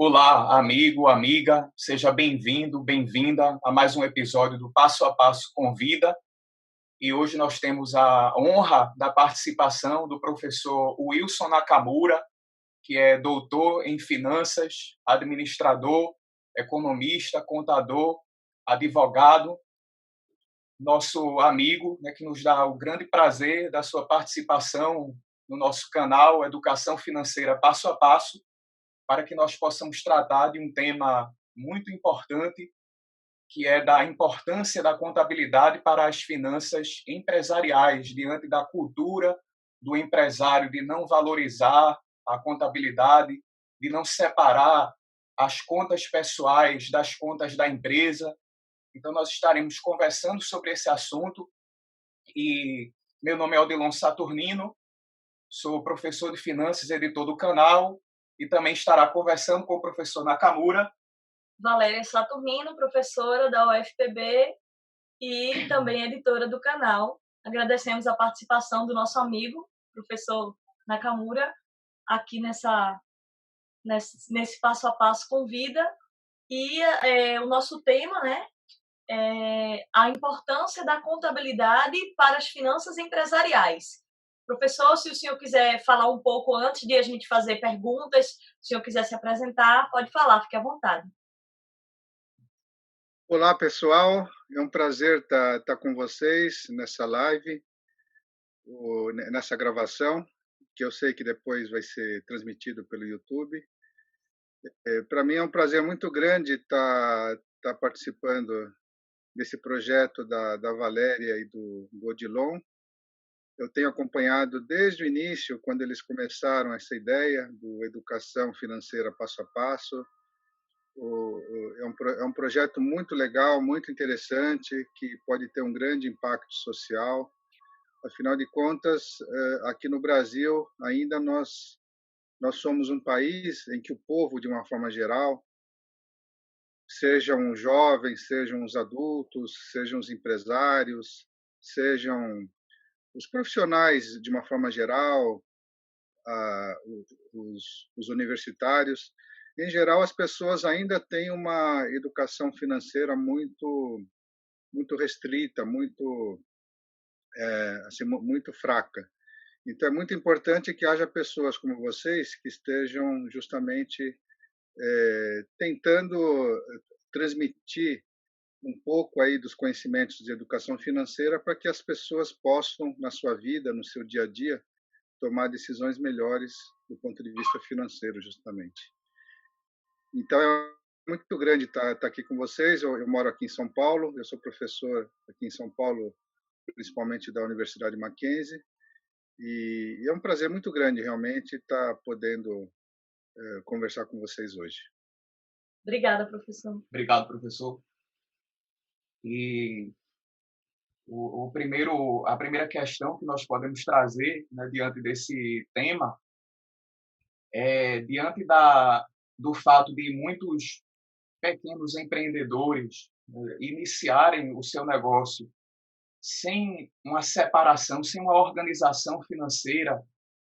Olá, amigo, amiga, seja bem-vindo, bem-vinda a mais um episódio do Passo a Passo com Vida. E hoje nós temos a honra da participação do professor Wilson Nakamura, que é doutor em finanças, administrador, economista, contador, advogado, nosso amigo, né, que nos dá o grande prazer da sua participação no nosso canal Educação Financeira Passo a Passo, para que nós possamos tratar de um tema muito importante, que é da importância da contabilidade para as finanças empresariais, diante da cultura do empresário de não valorizar a contabilidade, de não separar as contas pessoais das contas da empresa. Então, nós estaremos conversando sobre esse assunto e meu nome é Odilon Saturnino, sou professor de finanças, editor do canal, e também estará conversando com o professor Nakamura. Valéria Saturnino, professora da UFPB e também editora do canal. Agradecemos a participação do nosso amigo, professor Nakamura, aqui nesse passo a passo com vida. E o nosso tema, né, é a importância da contabilidade para as finanças empresariais. Professor, se o senhor quiser falar um pouco antes de a gente fazer perguntas, se o senhor quiser se apresentar, pode falar, fique à vontade. Olá, pessoal. É um prazer estar com vocês nessa live, nessa gravação, que eu sei que depois vai ser transmitido pelo YouTube. Para mim é um prazer muito grande estar participando desse projeto da Valéria e do Odilon. Eu tenho acompanhado desde o início, quando eles começaram essa ideia do Educação Financeira Passo a Passo. É um projeto muito legal, muito interessante, que pode ter um grande impacto social. Afinal de contas, aqui no Brasil, ainda nós somos um país em que o povo, de uma forma geral, sejam os jovens, sejam os adultos, sejam os empresários, sejam os profissionais, de uma forma geral, os universitários, em geral, as pessoas ainda têm uma educação financeira muito restrita, muito fraca. Então, é muito importante que haja pessoas como vocês que estejam justamente tentando transmitir um pouco aí dos conhecimentos de educação financeira para que as pessoas possam, na sua vida, no seu dia a dia, tomar decisões melhores do ponto de vista financeiro, justamente. Então, é muito grande estar aqui com vocês. Eu moro aqui em São Paulo, eu sou professor aqui em São Paulo, principalmente da Universidade Mackenzie, e é um prazer muito grande, realmente, estar podendo conversar com vocês hoje. Obrigada, professor. Obrigado, professor. E a primeira questão que nós podemos trazer, né, diante desse tema é diante do fato de muitos pequenos empreendedores iniciarem o seu negócio sem uma separação, sem uma organização financeira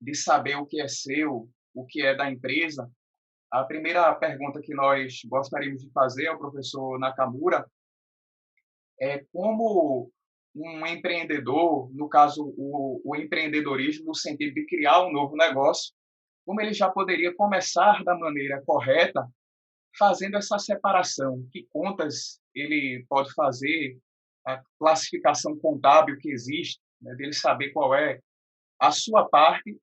de saber o que é seu, o que é da empresa. A primeira pergunta que nós gostaríamos de fazer ao professor Nakamura é como um empreendedor, no caso o empreendedorismo no sentido de criar um novo negócio, como ele já poderia começar da maneira correta, fazendo essa separação, que contas ele pode fazer, a classificação contábil que existe, né, dele saber qual é a sua parte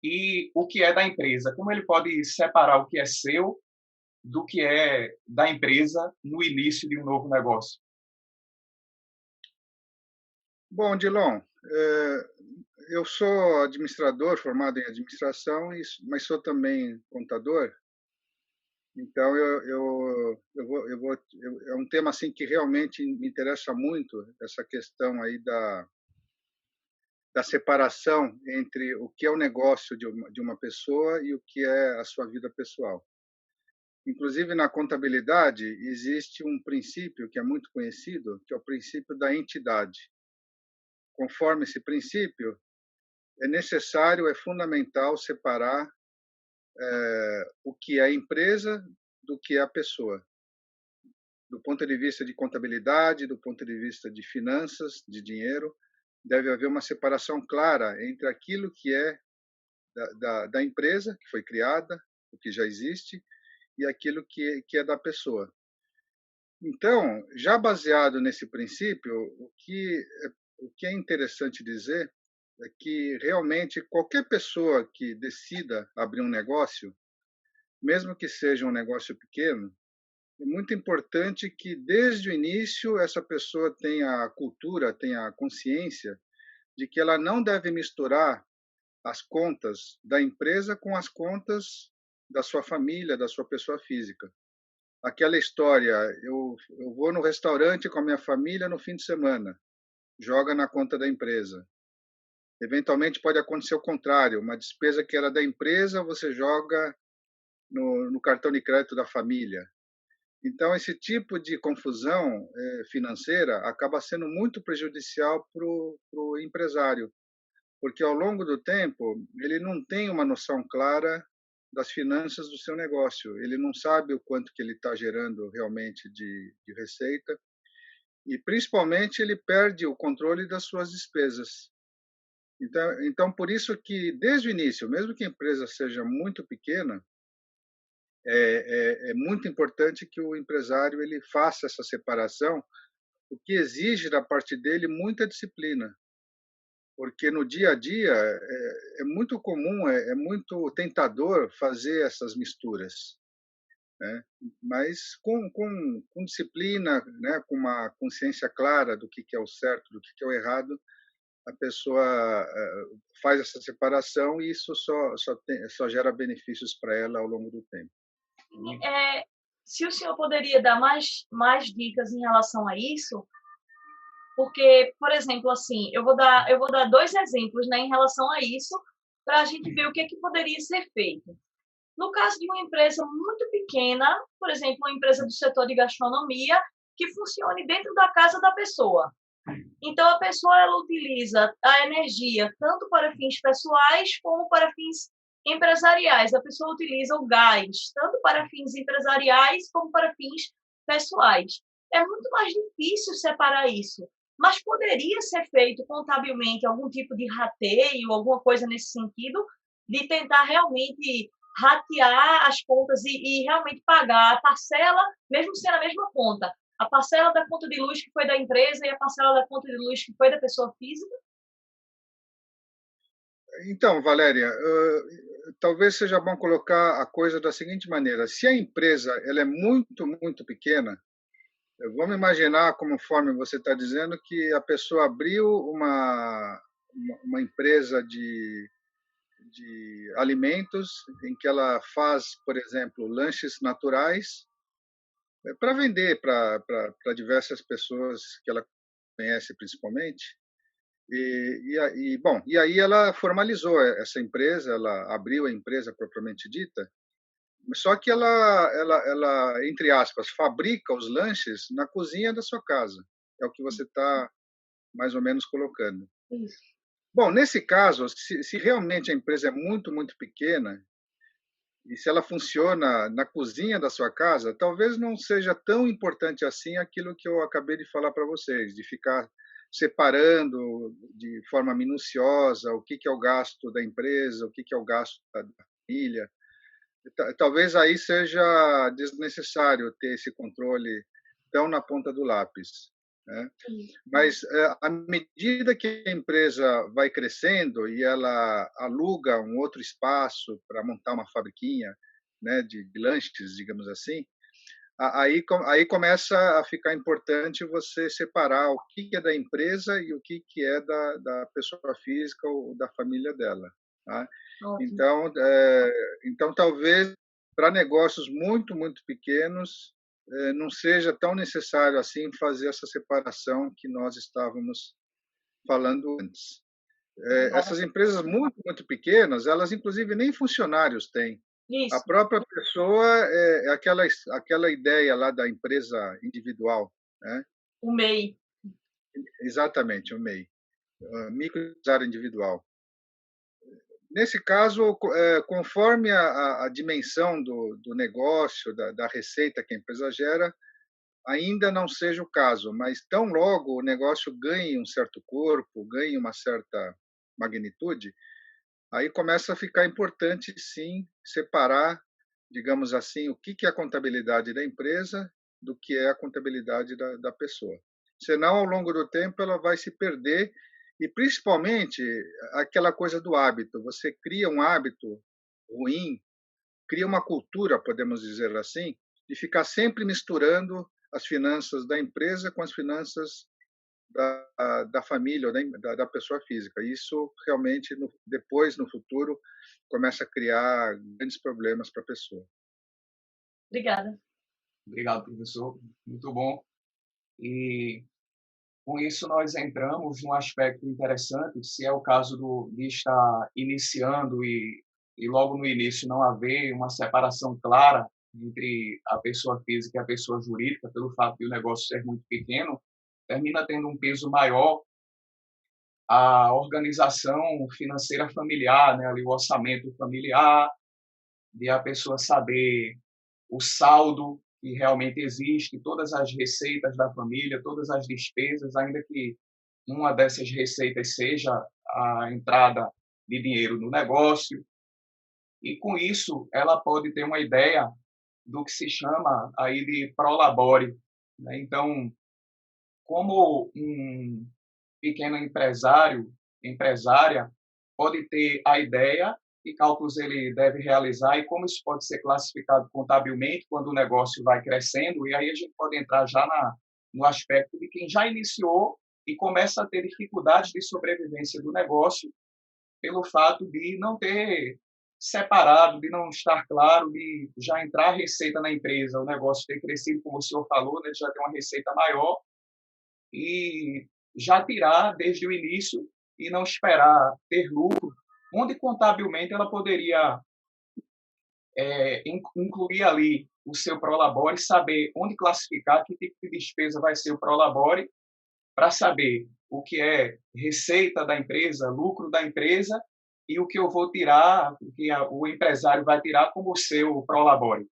e o que é da empresa. Como ele pode separar o que é seu do que é da empresa no início de um novo negócio? Bom, Dilon, eu sou administrador, formado em administração, mas sou também contador. Então, é um tema assim que realmente me interessa muito, essa questão aí da separação entre o que é o negócio de uma pessoa e o que é a sua vida pessoal. Inclusive, na contabilidade, existe um princípio que é muito conhecido, que é o princípio da entidade. Conforme esse princípio, é necessário, é fundamental separar o que é a empresa do que é a pessoa. Do ponto de vista de contabilidade, do ponto de vista de finanças, de dinheiro, deve haver uma separação clara entre aquilo que é da empresa, que foi criada, o que já existe, e aquilo que é da pessoa. Então, já baseado nesse princípio, o que é interessante dizer é que realmente qualquer pessoa que decida abrir um negócio, mesmo que seja um negócio pequeno, é muito importante que desde o início essa pessoa tenha a cultura, tenha a consciência de que ela não deve misturar as contas da empresa com as contas da sua família, da sua pessoa física. Aquela história, eu vou no restaurante com a minha família no fim de semana, joga na conta da empresa. Eventualmente pode acontecer o contrário, uma despesa que era da empresa, você joga no cartão de crédito da família. Então, esse tipo de confusão financeira acaba sendo muito prejudicial para o empresário, porque ao longo do tempo ele não tem uma noção clara das finanças do seu negócio, ele não sabe o quanto que ele está gerando realmente de receita e, principalmente, ele perde o controle das suas despesas. Então, por isso que, desde o início, mesmo que a empresa seja muito pequena, é muito importante que o empresário ele faça essa separação, o que exige da parte dele muita disciplina, porque no dia a dia é muito comum, é muito tentador fazer essas misturas, né? Mas com disciplina, né, com uma consciência clara do que é o certo, do que é o errado, a pessoa faz essa separação e isso só gera benefícios para ela ao longo do tempo. Se o senhor poderia dar mais dicas em relação a isso, porque, por exemplo, assim, eu vou dar dois exemplos, né, em relação a isso, para a gente ver o que poderia ser feito. No caso de uma empresa muito pequena, por exemplo, uma empresa do setor de gastronomia, que funcione dentro da casa da pessoa. Então, a pessoa ela utiliza a energia tanto para fins pessoais como para fins empresariais. A pessoa utiliza o gás tanto para fins empresariais como para fins pessoais. É muito mais difícil separar isso, mas poderia ser feito contabilmente algum tipo de rateio, alguma coisa nesse sentido, de tentar realmente ratear as contas e realmente pagar a parcela, mesmo sendo a mesma conta. A parcela da conta de luz que foi da empresa e a parcela da conta de luz que foi da pessoa física? Então, Valéria, talvez seja bom colocar a coisa da seguinte maneira: se a empresa ela é muito, muito pequena, vamos imaginar, conforme você está dizendo, que a pessoa abriu uma empresa de alimentos em que ela faz, por exemplo, lanches naturais para vender para diversas pessoas que ela conhece principalmente. E aí ela formalizou essa empresa, ela abriu a empresa propriamente dita, só que ela, entre aspas, fabrica os lanches na cozinha da sua casa. É o que você está mais ou menos colocando. Isso. Bom, nesse caso, se realmente a empresa é muito, muito pequena, e se ela funciona na cozinha da sua casa, talvez não seja tão importante assim aquilo que eu acabei de falar para vocês, de ficar separando de forma minuciosa o que é o gasto da empresa, o que é o gasto da família. Talvez aí seja desnecessário ter esse controle tão na ponta do lápis, né? Mas à medida que a empresa vai crescendo e ela aluga um outro espaço para montar uma fabriquinha, né, de lanches, digamos assim, aí começa a ficar importante você separar o que é da empresa e o que é da pessoa física ou da família dela, tá? Então talvez para negócios muito, muito pequenos não seja tão necessário assim fazer essa separação que nós estávamos falando antes. Essas empresas muito, muito pequenas, elas inclusive nem funcionários têm. Isso. A própria pessoa é aquela ideia lá da empresa individual, né? O MEI. Exatamente, o MEI, microempresário individual. Nesse caso, conforme a dimensão do negócio, da receita que a empresa gera, ainda não seja o caso, mas tão logo o negócio ganhe um certo corpo, ganhe uma certa magnitude, aí começa a ficar importante, sim, separar, digamos assim, o que é a contabilidade da empresa do que é a contabilidade da pessoa. Senão, ao longo do tempo, ela vai se perder e, principalmente, aquela coisa do hábito. Você cria um hábito ruim, cria uma cultura, podemos dizer assim, de ficar sempre misturando as finanças da empresa com as finanças da família ou da pessoa física. Isso realmente, depois, no futuro, começa a criar grandes problemas para a pessoa. Obrigada. Obrigado, professor. Muito bom. E com isso nós entramos num aspecto interessante, se é o caso de estar iniciando e logo no início não haver uma separação clara entre a pessoa física e a pessoa jurídica, pelo fato de o negócio ser muito pequeno, termina tendo um peso maior a organização financeira familiar, né, ali o orçamento familiar, de a pessoa saber o saldo que realmente existe, todas as receitas da família, todas as despesas, ainda que uma dessas receitas seja a entrada de dinheiro no negócio. E com isso, ela pode ter uma ideia do que se chama aí de prolabore, né? Então, como um pequeno empresário, empresária, pode ter a ideia que cálculos ele deve realizar e como isso pode ser classificado contabilmente quando o negócio vai crescendo, e aí a gente pode entrar já no aspecto de quem já iniciou e começa a ter dificuldades de sobrevivência do negócio pelo fato de não ter separado, de não estar claro, de já entrar a receita na empresa, o negócio ter crescido, como o senhor falou, né, já tem uma receita maior, e já tirar desde o início e não esperar ter lucro, onde contabilmente ela poderia incluir ali o seu prolabore, saber onde classificar, que tipo de despesa vai ser o prolabore, para saber o que é receita da empresa, lucro da empresa, e o que eu vou tirar, o que o empresário vai tirar como seu prolabore.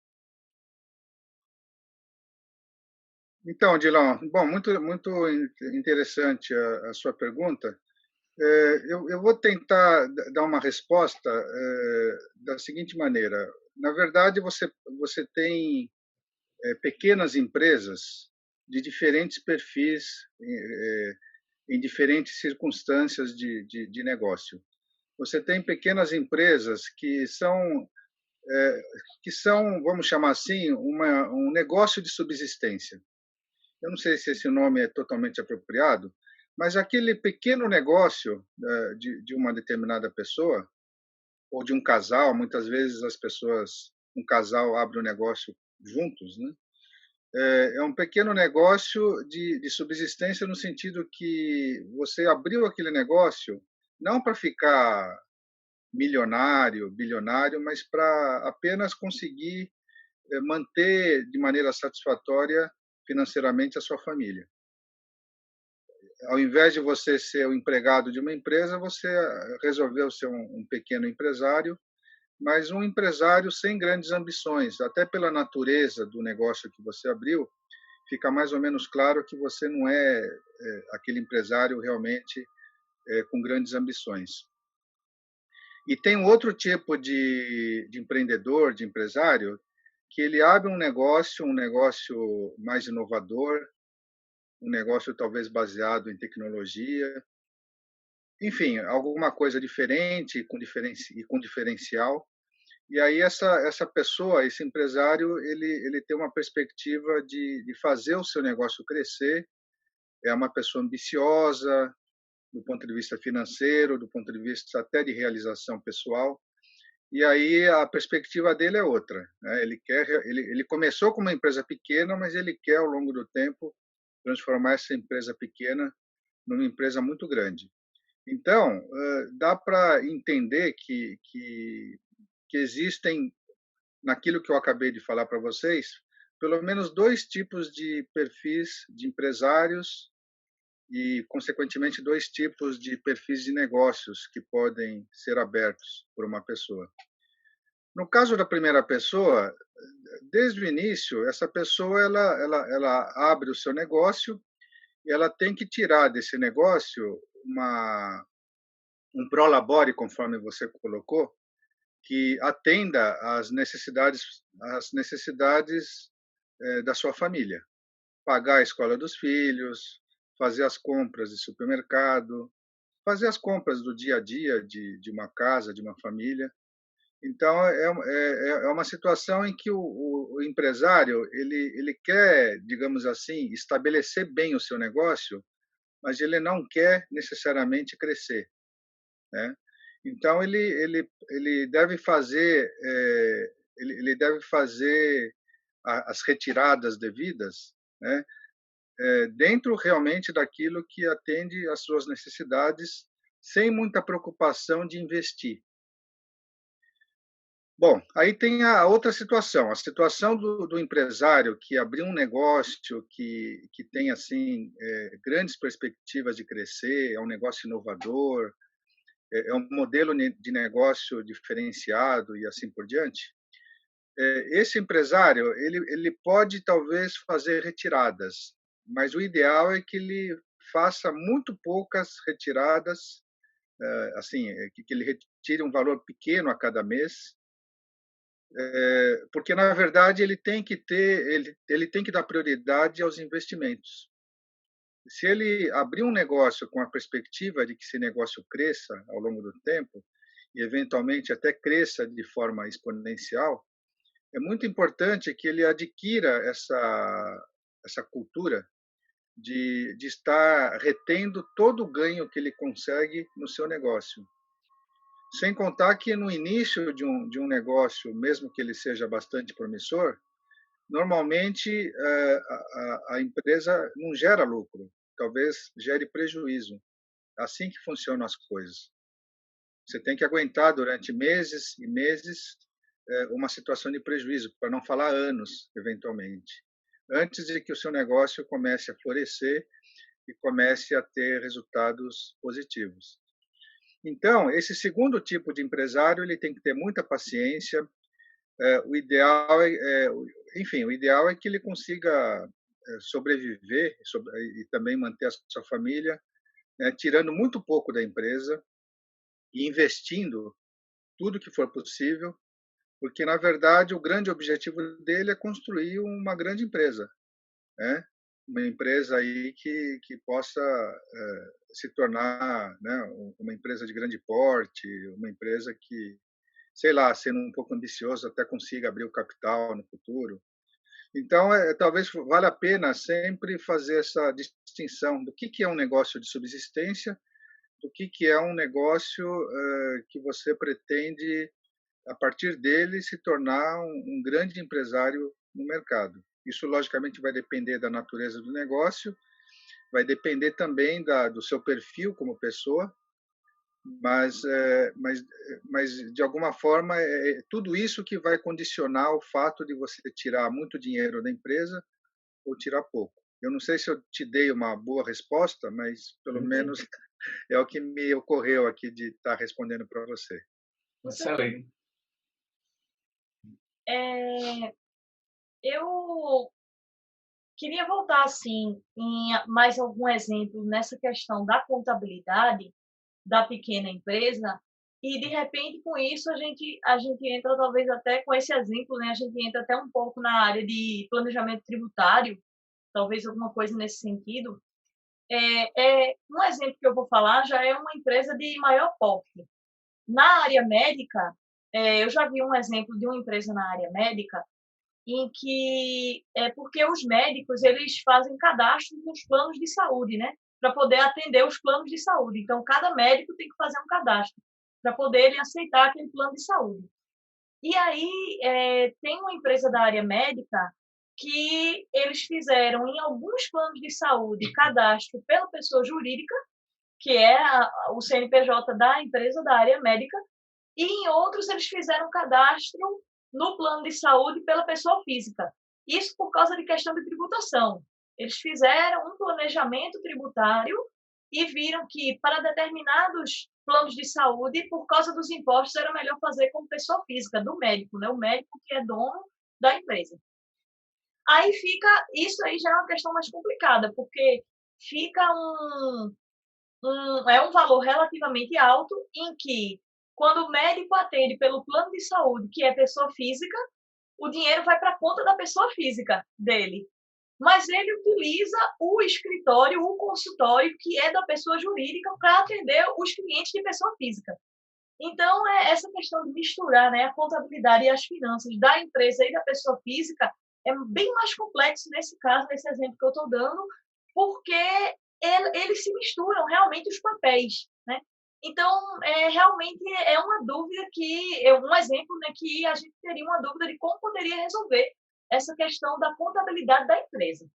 Então, Dilão, bom, muito interessante a sua pergunta. Eu vou tentar dar uma resposta da seguinte maneira. Na verdade, você tem pequenas empresas de diferentes perfis em diferentes circunstâncias de negócio. Você tem pequenas empresas que são, vamos chamar assim, um negócio de subsistência. Eu não sei se esse nome é totalmente apropriado, mas aquele pequeno negócio de uma determinada pessoa ou de um casal, muitas vezes um casal abre um negócio juntos, né? É um pequeno negócio de subsistência no sentido que você abriu aquele negócio não para ficar milionário, bilionário, mas para apenas conseguir manter de maneira satisfatória financeiramente a sua família. Ao invés de você ser o empregado de uma empresa, você resolveu ser um pequeno empresário, mas um empresário sem grandes ambições. Até pela natureza do negócio que você abriu, fica mais ou menos claro que você não é aquele empresário realmente com grandes ambições. E tem um outro tipo de empreendedor, de empresário, que ele abre um negócio mais inovador, um negócio talvez baseado em tecnologia, enfim, alguma coisa diferente e com diferencial. E aí essa pessoa, esse empresário, ele tem uma perspectiva de fazer o seu negócio crescer, é uma pessoa ambiciosa do ponto de vista financeiro, do ponto de vista até de realização pessoal. E aí a perspectiva dele é outra, né? Ele começou com uma empresa pequena, mas ele quer ao longo do tempo transformar essa empresa pequena numa empresa muito grande. Então, dá para entender que existem, naquilo que eu acabei de falar para vocês, pelo menos dois tipos de perfis de empresários e, consequentemente, dois tipos de perfis de negócios que podem ser abertos por uma pessoa. No caso da primeira pessoa, desde o início, essa pessoa ela abre o seu negócio e ela tem que tirar desse negócio um prolabore, conforme você colocou, que atenda às necessidades da sua família. Pagar a escola dos filhos, fazer as compras de supermercado, fazer as compras do dia a dia de uma casa, de uma família. Então, é uma situação em que o empresário ele quer, digamos assim, estabelecer bem o seu negócio, mas ele não quer necessariamente crescer, né? Então, ele deve fazer, ele deve fazer as retiradas devidas, né? Dentro realmente daquilo que atende às suas necessidades, sem muita preocupação de investir. Bom, aí tem a outra situação, a situação do empresário que abriu um negócio que tem assim grandes perspectivas de crescer, é um negócio inovador, é um modelo de negócio diferenciado e assim por diante. Esse empresário ele pode talvez fazer retiradas, mas o ideal é que ele faça muito poucas retiradas, assim, que ele retire um valor pequeno a cada mês, porque na verdade ele tem que dar prioridade aos investimentos. Se ele abrir um negócio com a perspectiva de que esse negócio cresça ao longo do tempo e eventualmente até cresça de forma exponencial, é muito importante que ele adquira essa cultura de estar retendo todo o ganho que ele consegue no seu negócio. Sem contar que no início de um negócio, mesmo que ele seja bastante promissor, normalmente a empresa não gera lucro, talvez gere prejuízo. É assim que funcionam as coisas. Você tem que aguentar durante meses e meses uma situação de prejuízo, para não falar anos, eventualmente, antes de que o seu negócio comece a florescer e comece a ter resultados positivos. Então, esse segundo tipo de empresário ele tem que ter muita paciência. O ideal enfim, o ideal é que ele consiga sobreviver e também manter a sua família, tirando muito pouco da empresa e investindo tudo que for possível, porque na verdade o grande objetivo dele é construir uma grande empresa, né? Uma empresa aí que possa se tornar, né, uma empresa de grande porte, uma empresa que, sei lá, sendo um pouco ambicioso, até consiga abrir o capital no futuro. Então, talvez valha a pena sempre fazer essa distinção do que é um negócio de subsistência, do que é um negócio que você pretende, a partir dele, se tornar um grande empresário no mercado. Isso, logicamente, vai depender da natureza do negócio, vai depender também do seu perfil como pessoa, mas de alguma forma, é tudo isso que vai condicionar o fato de você tirar muito dinheiro da empresa ou tirar pouco. Eu não sei se eu te dei uma boa resposta, mas pelo menos é o que me ocorreu aqui de estar respondendo para você. Excelente. Eu queria voltar assim em mais algum exemplo nessa questão da contabilidade da pequena empresa e de repente com isso a gente entra talvez até com esse exemplo, né? A gente entra até um pouco na área de planejamento tributário, talvez alguma coisa nesse sentido. Um exemplo que eu vou falar já é uma empresa de maior porte. Na área médica, eu já vi um exemplo de uma empresa na área médica em que porque os médicos eles fazem cadastro nos planos de saúde, né? Para poder atender os planos de saúde. Então, cada médico tem que fazer um cadastro para poder ele aceitar aquele plano de saúde. E aí, tem uma empresa da área médica que eles fizeram em alguns planos de saúde cadastro pela pessoa jurídica, que é o CNPJ da empresa da área médica, e em outros eles fizeram cadastro no plano de saúde pela pessoa física. Isso por causa de questão de tributação. Eles fizeram um planejamento tributário e viram que para determinados planos de saúde, por causa dos impostos, era melhor fazer como pessoa física, do médico, né? O médico que é dono da empresa. Aí fica, isso aí já é uma questão mais complicada, porque fica é um valor relativamente alto em que, quando o médico atende pelo plano de saúde, que é pessoa física, o dinheiro vai para a conta da pessoa física dele. Mas ele utiliza o escritório, o consultório, que é da pessoa jurídica, para atender os clientes de pessoa física. Então, essa questão de misturar, né, a contabilidade e as finanças da empresa e da pessoa física é bem mais complexo nesse caso, nesse exemplo que eu estou dando, porque eles se misturam realmente os papéis, né? Então, realmente é uma dúvida que, um exemplo, né, que a gente teria uma dúvida de como poderia resolver essa questão da contabilidade da empresa.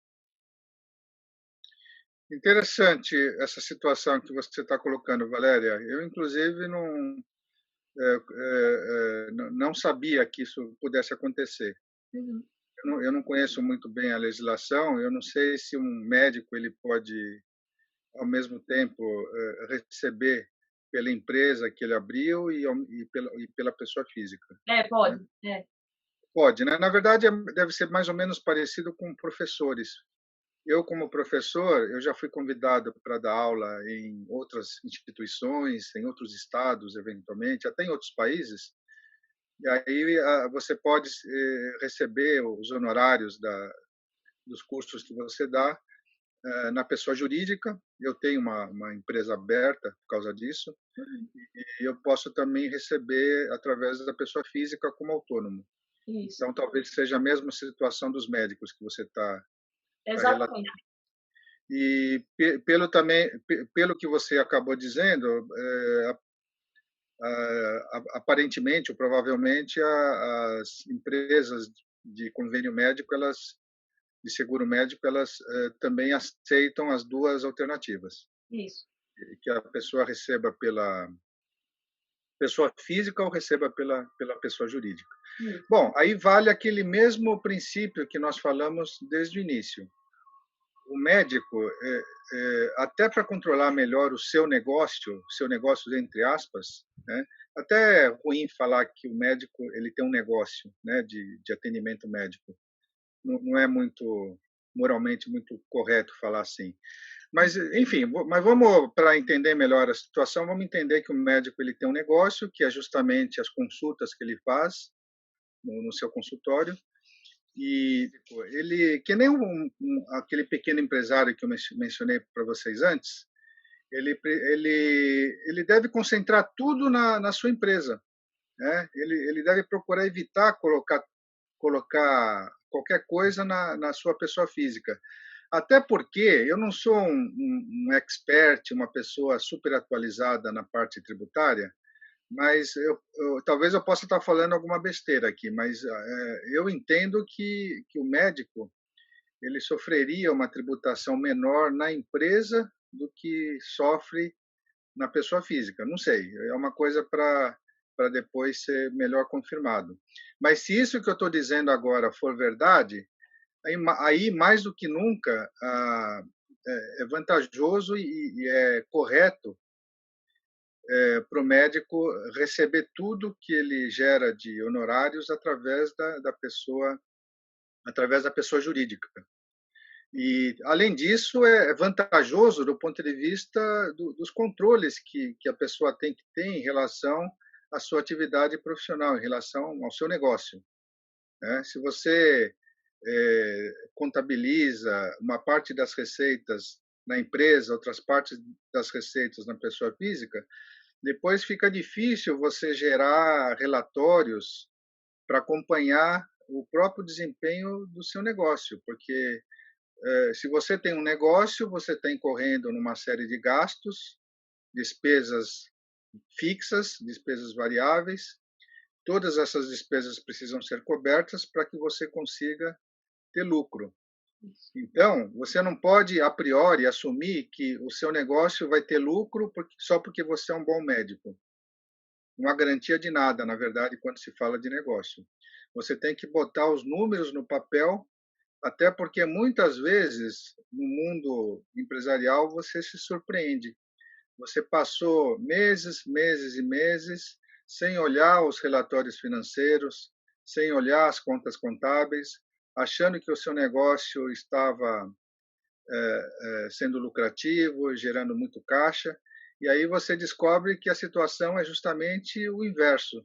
Interessante essa situação que você está colocando, Valéria. Eu, inclusive, não sabia que isso pudesse acontecer. Uhum. Eu não conheço muito bem a legislação, eu não sei se um médico ele pode, ao mesmo tempo, receber pela empresa que ele abriu e pela pessoa física. Pode. Né? Pode, né? Na verdade, deve ser mais ou menos parecido com professores. Eu, como professor, eu já fui convidado para dar aula em outras instituições, em outros estados, eventualmente, até em outros países. E aí você pode receber os honorários dos cursos que você dá na pessoa jurídica. Eu tenho uma empresa aberta por causa disso. Uhum. E eu posso também receber através da pessoa física como autônomo. Isso. Então, talvez seja a mesma situação dos médicos que você está relatando. Exatamente. E pelo que você acabou dizendo, aparentemente ou provavelmente as empresas de convênio médico, de seguro médico, elas também aceitam as duas alternativas. Isso. Que a pessoa receba pela pessoa física ou receba pela pessoa jurídica. Isso. Bom, aí vale aquele mesmo princípio que nós falamos desde o início. O médico, até para controlar melhor o seu negócio entre aspas, né? Até é ruim falar que o médico ele tem um negócio, né, de atendimento médico. Não é muito moralmente muito correto falar assim. Mas, enfim, mas vamos, para entender melhor a situação, vamos entender que o médico ele tem um negócio, que é justamente as consultas que ele faz no seu consultório, e ele, que nem aquele pequeno empresário que eu mencionei para vocês antes, ele deve concentrar tudo na sua empresa, né? Ele deve procurar evitar colocar qualquer coisa na sua pessoa física. Até porque eu não sou um expert, uma pessoa super atualizada na parte tributária, mas talvez eu possa estar falando alguma besteira aqui, mas eu entendo que o médico ele sofreria uma tributação menor na empresa do que sofre na pessoa física. Não sei, é uma coisa para depois ser melhor confirmado. Mas se isso que eu estou dizendo agora for verdade, aí mais do que nunca é vantajoso e é correto para o médico receber tudo que ele gera de honorários através da pessoa jurídica. E, além disso, é vantajoso do ponto de vista dos controles que a pessoa tem que ter em relação à sua atividade profissional, em relação ao seu negócio, né? Se você contabiliza uma parte das receitas na empresa, outras partes das receitas na pessoa física, depois fica difícil você gerar relatórios para acompanhar o próprio desempenho do seu negócio, porque se você tem um negócio, você está incorrendo numa série de gastos, despesas fixas, despesas variáveis. Todas essas despesas precisam ser cobertas para que você consiga ter lucro. Então, você não pode, a priori, assumir que o seu negócio vai ter lucro só porque você é um bom médico. Não há garantia de nada, na verdade, quando se fala de negócio. Você tem que botar os números no papel Até porque muitas vezes no mundo empresarial você se surpreende. Você passou meses, meses e meses sem olhar os relatórios financeiros, sem olhar as contas contábeis, achando que o seu negócio estava sendo lucrativo, gerando muito caixa, e aí você descobre que a situação é justamente o inverso.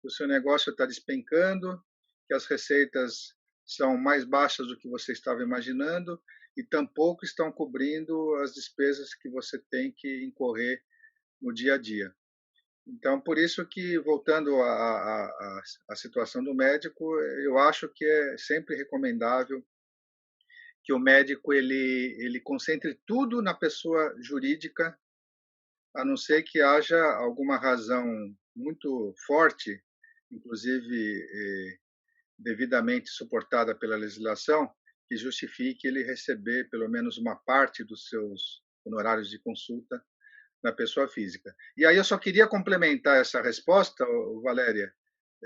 O seu negócio está despencando, que as receitas são mais baixas do que você estava imaginando e tampouco estão cobrindo as despesas que você tem que incorrer no dia a dia. Então, por isso que, voltando à situação do médico, eu acho que é sempre recomendável que o médico ele concentre tudo na pessoa jurídica, a não ser que haja alguma razão muito forte, inclusive devidamente suportada pela legislação, que justifique ele receber pelo menos uma parte dos seus honorários de consulta na pessoa física. E aí eu só queria complementar essa resposta, Valéria,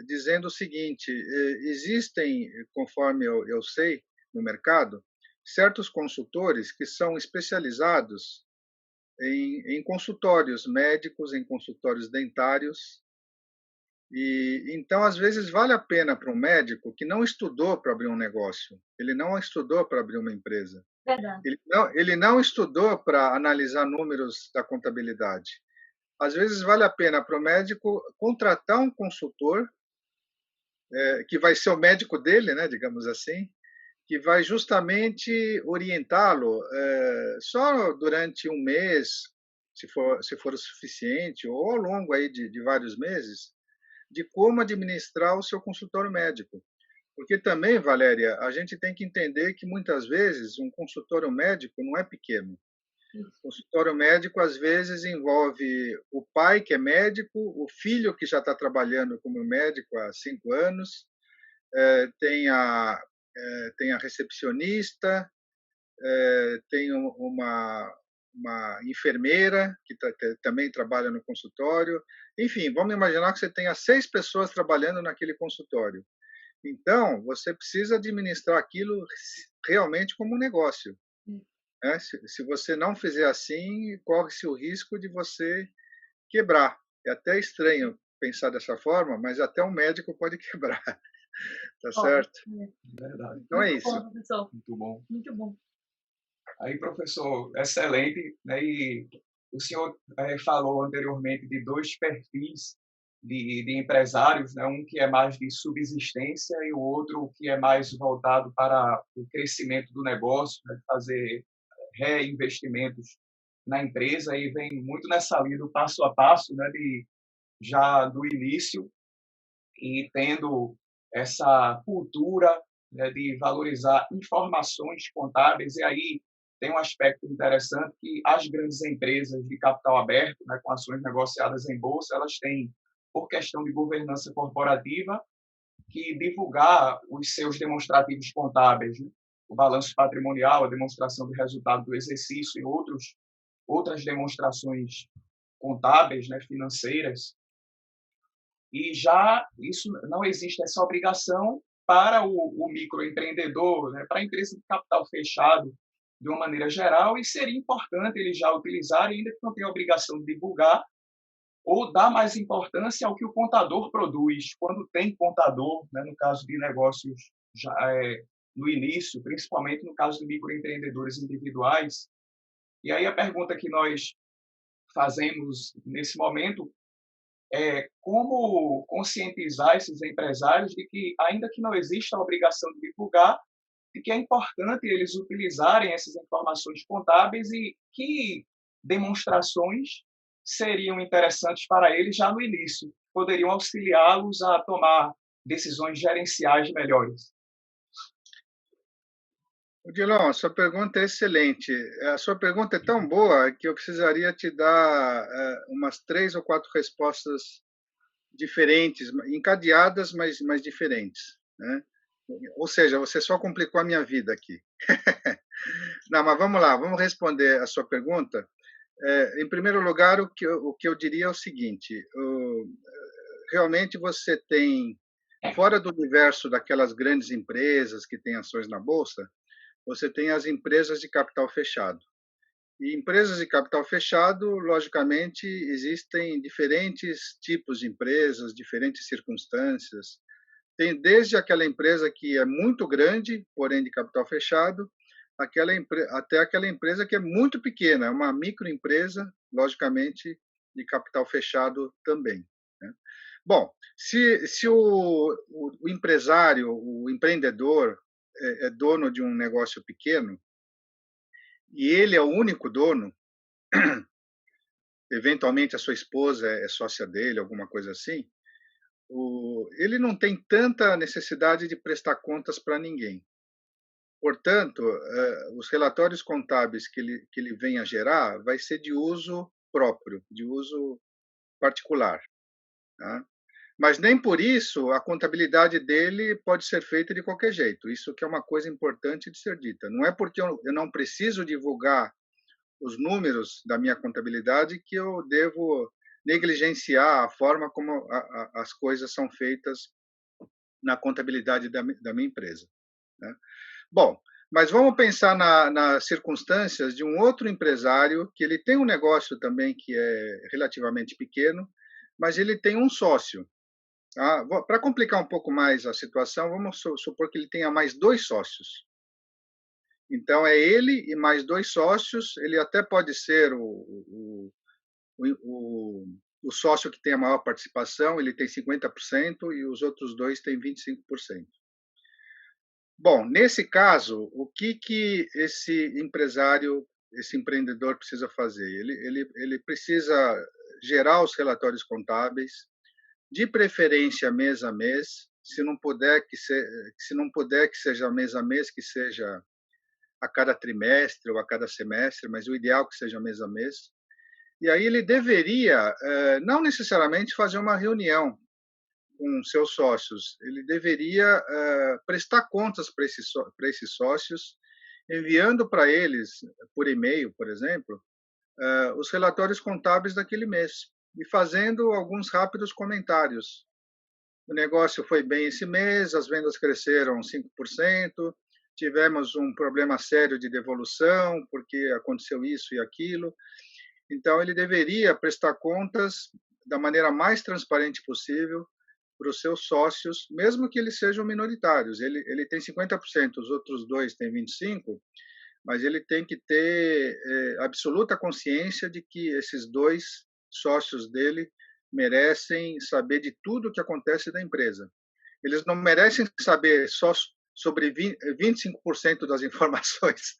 dizendo o seguinte: existem, conforme eu sei, no mercado, certos consultores que são especializados em consultórios médicos, em consultórios dentários. E então, às vezes, vale a pena para um médico que não estudou para abrir um negócio, ele não estudou para abrir uma empresa, Verdade. ele não estudou para analisar números da contabilidade. Às vezes, vale a pena para o médico contratar um consultor, que vai ser o médico dele, né, digamos assim, que vai justamente orientá-lo só durante um mês, se for o suficiente, ou ao longo aí de vários meses, de como administrar o seu consultório médico. Porque também, Valéria, a gente tem que entender que muitas vezes um consultório médico não é pequeno. O consultório médico, às vezes, envolve o pai, que é médico, o filho, que já está trabalhando como médico há 5 anos, tem tem a recepcionista, tem uma enfermeira que também trabalha no consultório. Enfim, vamos imaginar que você tenha 6 pessoas trabalhando naquele consultório. Então, você precisa administrar aquilo realmente como um negócio. Né? Se você não fizer assim, corre-se o risco de você quebrar. É até estranho pensar dessa forma, mas até um médico pode quebrar. Tá certo? Verdade. Então é Muito isso. bom, professor. Muito bom. Muito bom. Aí, professor, excelente, né? E o senhor falou anteriormente de dois perfis de empresários, né? Um que é mais de subsistência e o outro que é mais voltado para o crescimento do negócio, né? Fazer reinvestimentos na empresa, e vem muito nessa linha do passo a passo, né? Já do início, e tendo essa cultura, né, de valorizar informações contábeis. E aí tem um aspecto interessante que as grandes empresas de capital aberto, né, com ações negociadas em bolsa, elas têm, por questão de governança corporativa, que divulgar os seus demonstrativos contábeis, né? O balanço patrimonial, a demonstração do resultado do exercício e outras demonstrações contábeis, né, financeiras. E já isso não existe essa obrigação para o microempreendedor, né, para a empresa de capital fechado, de uma maneira geral, e seria importante ele já utilizar, ainda que não tenha obrigação de divulgar, ou dar mais importância ao que o contador produz, quando tem contador, né, no caso de negócios já, no início, principalmente no caso de microempreendedores individuais. E aí a pergunta que nós fazemos nesse momento como conscientizar esses empresários de que, ainda que não exista a obrigação de divulgar, de que é importante eles utilizarem essas informações contábeis e que demonstrações seriam interessantes para eles já no início, poderiam auxiliá-los a tomar decisões gerenciais melhores. Odilon, a sua pergunta é excelente. A sua pergunta é tão boa que eu precisaria te dar umas 3 ou 4 respostas diferentes, encadeadas, mas diferentes, né? Ou seja, você só complicou a minha vida aqui. Não, mas vamos lá, vamos responder a sua pergunta. Em primeiro lugar, o que eu diria é o seguinte: realmente você tem Fora do universo daquelas grandes empresas que têm ações na bolsa, você tem as empresas de capital fechado. E empresas de capital fechado, logicamente, existem diferentes tipos de empresas, diferentes circunstâncias. Tem desde aquela empresa que é muito grande, porém de capital fechado, até aquela empresa que é muito pequena, é uma microempresa, logicamente, de capital fechado também. Né? Bom, se o empresário, o empreendedor, é dono de um negócio pequeno, e ele é o único dono, eventualmente a sua esposa é sócia dele, alguma coisa assim, ele não tem tanta necessidade de prestar contas para ninguém. Portanto, os relatórios contábeis que ele venha gerar vai ser de uso próprio, de uso particular. Tá? Mas nem por isso a contabilidade dele pode ser feita de qualquer jeito. Isso que é uma coisa importante de ser dita. Não é porque eu não preciso divulgar os números da minha contabilidade que eu devo negligenciar a forma como as coisas são feitas na contabilidade da minha empresa. Né? Bom, mas vamos pensar nas circunstâncias de um outro empresário que ele tem um negócio também que é relativamente pequeno, mas ele tem um sócio. Tá? Para complicar um pouco mais a situação, vamos supor que ele tenha mais 2 sócios. Então, é ele e mais 2 sócios. Ele até pode ser o sócio que tem a maior participação, ele tem 50% e os outros 2 têm 25%. Bom, nesse caso, o que esse empresário, esse empreendedor precisa fazer? Ele precisa gerar os relatórios contábeis, de preferência mês a mês, se não puder que seja mês a mês, que seja a cada trimestre ou a cada semestre, mas o ideal é que seja mês a mês. E aí ele deveria, não necessariamente fazer uma reunião com seus sócios, ele deveria prestar contas para esses sócios, enviando para eles, por e-mail, por exemplo, os relatórios contábeis daquele mês e fazendo alguns rápidos comentários. O negócio foi bem esse mês, as vendas cresceram 5%, tivemos um problema sério de devolução, porque aconteceu isso e aquilo. Então, ele deveria prestar contas da maneira mais transparente possível para os seus sócios, mesmo que eles sejam minoritários. Ele tem 50%, os outros 2 têm 25%, mas ele tem que ter absoluta consciência de que esses 2 sócios dele merecem saber de tudo o que acontece da empresa. Eles não merecem saber só sobre 25% das informações,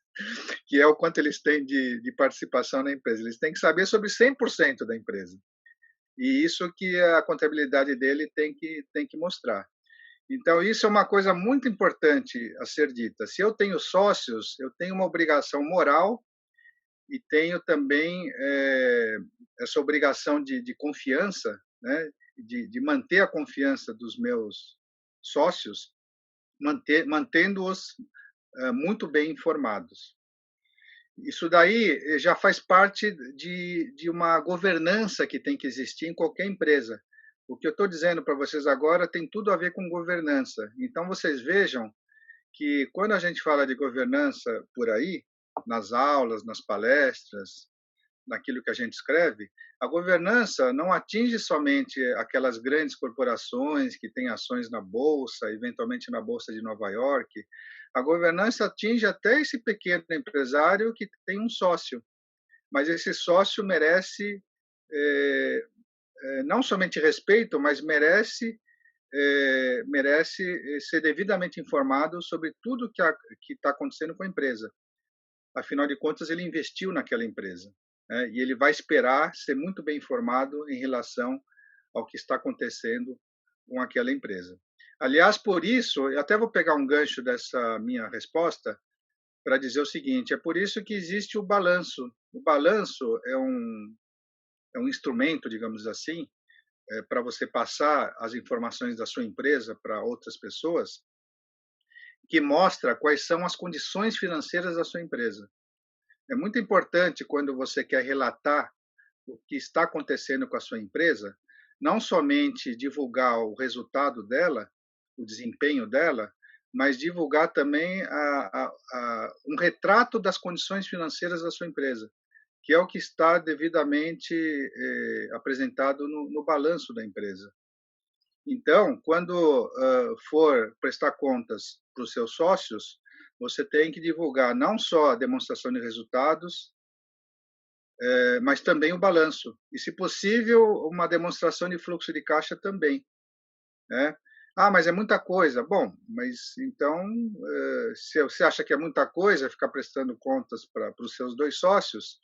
que é o quanto eles têm de participação na empresa. Eles têm que saber sobre 100% da empresa. E isso que a contabilidade dele tem que mostrar. Então, isso é uma coisa muito importante a ser dita. Se eu tenho sócios, eu tenho uma obrigação moral e tenho também essa obrigação de confiança, né? de manter a confiança dos meus sócios, mantendo-os muito bem informados. Isso daí já faz parte de uma governança que tem que existir em qualquer empresa. O que eu estou dizendo para vocês agora tem tudo a ver com governança. Então, vocês vejam que quando a gente fala de governança por aí, nas aulas, nas palestras, naquilo que a gente escreve, a governança não atinge somente aquelas grandes corporações que têm ações na bolsa, eventualmente na bolsa de Nova York. A governança atinge até esse pequeno empresário que tem um sócio, mas esse sócio merece não somente respeito, mas merece ser devidamente informado sobre tudo que está acontecendo com a empresa. Afinal de contas, ele investiu naquela empresa, né? E ele vai esperar ser muito bem informado em relação ao que está acontecendo com aquela empresa. Aliás, por isso, eu até vou pegar um gancho dessa minha resposta para dizer o seguinte: é por isso que existe o balanço. O balanço é um instrumento, digamos assim, para você passar as informações da sua empresa para outras pessoas, que mostra quais são as condições financeiras da sua empresa. É muito importante, quando você quer relatar o que está acontecendo com a sua empresa, não somente divulgar o resultado dela, o desempenho dela, mas divulgar também um retrato das condições financeiras da sua empresa, que é o que está devidamente apresentado no balanço da empresa. Então, quando for prestar contas para os seus sócios, você tem que divulgar não só a demonstração de resultados, mas também o balanço. E, se possível, uma demonstração de fluxo de caixa também, né? Ah, mas é muita coisa. Bom, mas então, se você acha que é muita coisa ficar prestando contas para os seus 2 sócios,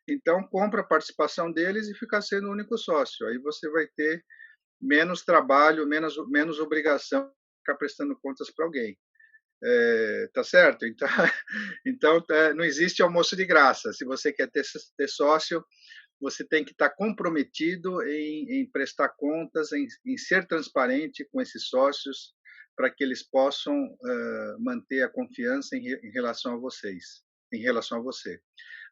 então compra a participação deles e fica sendo o único sócio. Aí você vai ter menos trabalho, menos obrigação de ficar prestando contas para alguém. Tá certo? Então, então não existe almoço de graça. Se você quer ter sócio, você tem que estar comprometido em prestar contas, em ser transparente com esses sócios, para que eles possam manter a confiança em relação a vocês, em relação a você.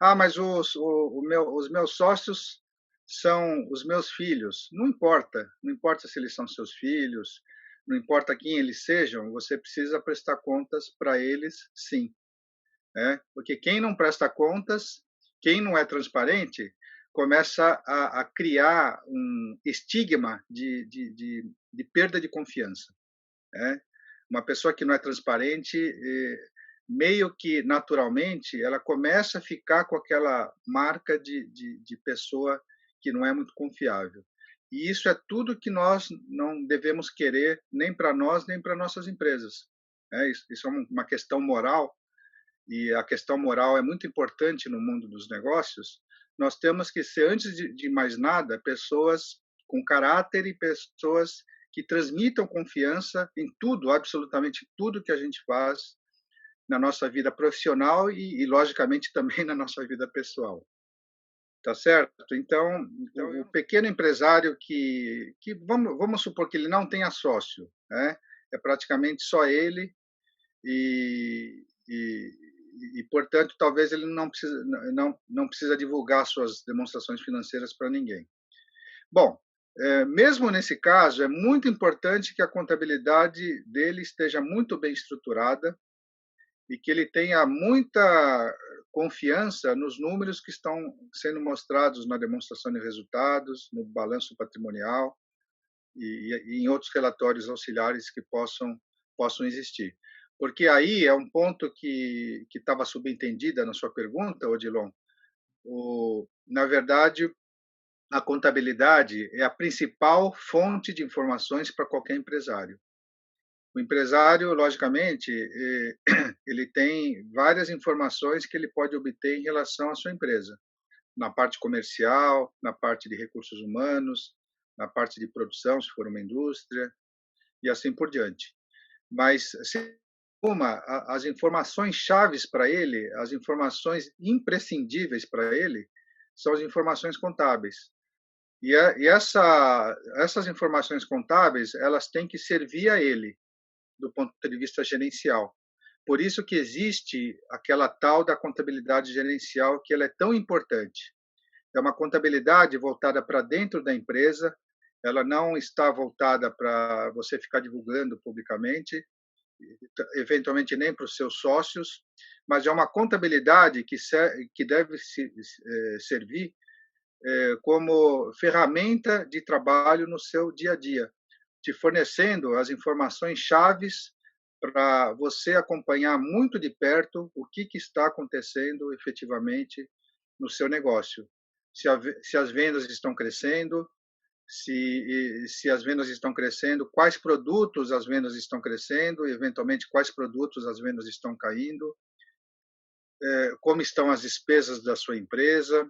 Ah, mas os meus sócios são os meus filhos. Não importa, não importa se eles são seus filhos, não importa quem eles sejam, você precisa prestar contas para eles, sim. Porque quem não presta contas, quem não é transparente, começa a criar um estigma de perda de confiança. Uma pessoa que não é transparente, meio que naturalmente, ela começa a ficar com aquela marca de pessoa que não é muito confiável. E isso é tudo que nós não devemos querer, nem para nós, nem para nossas empresas. Isso é uma questão moral, e a questão moral é muito importante no mundo dos negócios. Nós temos que ser, antes de mais nada, pessoas com caráter e pessoas que transmitam confiança em tudo, absolutamente tudo que a gente faz na nossa vida profissional e logicamente, também na nossa vida pessoal. Tá certo? Então o pequeno empresário que vamos supor que ele não tenha sócio, é praticamente só ele e portanto, talvez ele não precisa divulgar suas demonstrações financeiras para ninguém. Bom, mesmo nesse caso, é muito importante que a contabilidade dele esteja muito bem estruturada e que ele tenha muita confiança nos números que estão sendo mostrados na demonstração de resultados, no balanço patrimonial e em outros relatórios auxiliares que possam existir. Porque aí é um ponto que estava subentendida na sua pergunta, Odilon. Na verdade, a contabilidade é a principal fonte de informações para qualquer empresário. O empresário, logicamente, ele tem várias informações que ele pode obter em relação à sua empresa, na parte comercial, na parte de recursos humanos, na parte de produção, se for uma indústria, e assim por diante. Mas, as informações chaves para ele, as informações imprescindíveis para ele, são as informações contábeis. E essas informações contábeis, elas têm que servir a ele, do ponto de vista gerencial. Por isso que existe aquela tal da contabilidade gerencial, que ela é tão importante. É uma contabilidade voltada para dentro da empresa, ela não está voltada para você ficar divulgando publicamente, eventualmente nem para os seus sócios, mas é uma contabilidade que deve servir como ferramenta de trabalho no seu dia a dia, te fornecendo as informações chaves para você acompanhar muito de perto o que está acontecendo efetivamente no seu negócio. Se as vendas estão crescendo, se as vendas estão crescendo, quais produtos as vendas estão crescendo, eventualmente quais produtos as vendas estão caindo, como estão as despesas da sua empresa,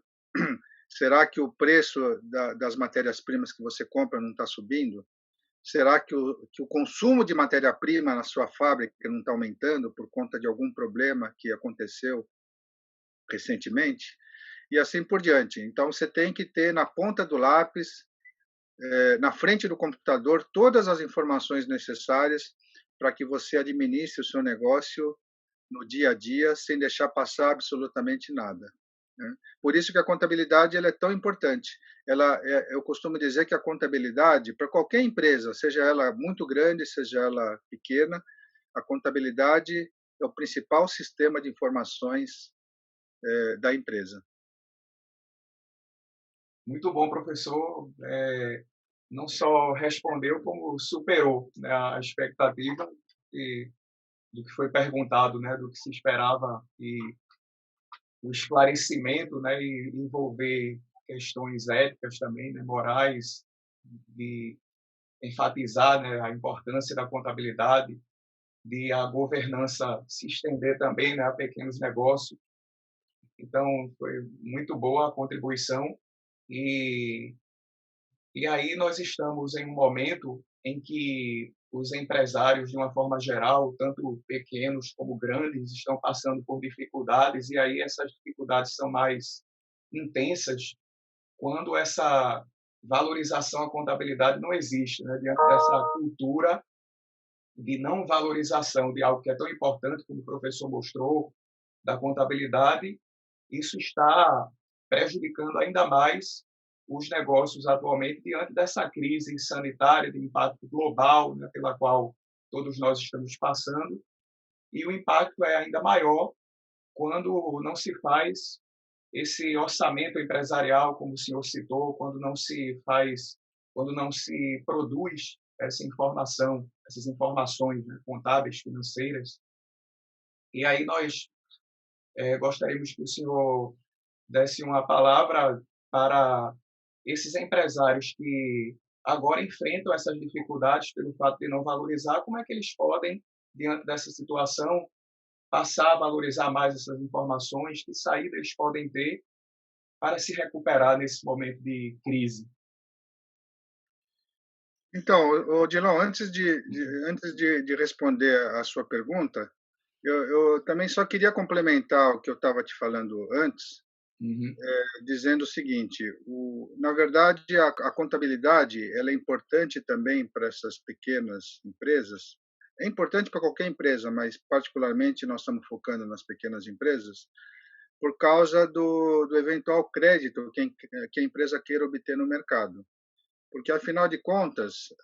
será que o preço das matérias-primas que você compra não está subindo? Será que o consumo de matéria-prima na sua fábrica não está aumentando por conta de algum problema que aconteceu recentemente? E assim por diante. Então, você tem que ter na ponta do lápis, na frente do computador, todas as informações necessárias para que você administre o seu negócio no dia a dia, sem deixar passar absolutamente nada. né? Por isso que a contabilidade ela é tão importante. Eu costumo dizer que a contabilidade, para qualquer empresa, seja ela muito grande, seja ela pequena, a contabilidade é o principal sistema de informações da empresa. Muito bom, professor. Não só respondeu, como superou, né, a expectativa do que foi perguntado, né, do que se esperava, e o esclarecimento, né, e envolver questões éticas também, né, morais, de enfatizar, né, a importância da contabilidade, de a governança se estender também, né, a pequenos negócios. Então, foi muito boa a contribuição. E E aí nós estamos em um momento em que os empresários, de uma forma geral, tanto pequenos como grandes, estão passando por dificuldades, e aí essas dificuldades são mais intensas quando essa valorização à contabilidade não existe, né? Diante dessa cultura de não valorização de algo que é tão importante, como o professor mostrou, da contabilidade, isso está prejudicando ainda mais os negócios atualmente diante dessa crise sanitária de impacto global, né, pela qual todos nós estamos passando, e o impacto é ainda maior quando não se faz esse orçamento empresarial, como o senhor citou, quando não se produz essa informação, essas informações, né, contábeis, financeiras. E aí nós gostaríamos que o senhor desse uma palavra para esses empresários que agora enfrentam essas dificuldades pelo fato de não valorizar, como é que eles podem, diante dessa situação, passar a valorizar mais essas informações, que saída eles podem ter para se recuperar nesse momento de crise? Então, Odilon, antes de responder a sua pergunta, eu também só queria complementar o que eu estava te falando antes, Uhum. dizendo o seguinte: na verdade, a contabilidade ela é importante também para essas pequenas empresas. É importante para qualquer empresa, mas particularmente nós estamos focando nas pequenas empresas, por causa do eventual crédito que a empresa queira obter no mercado. Porque, afinal de contas,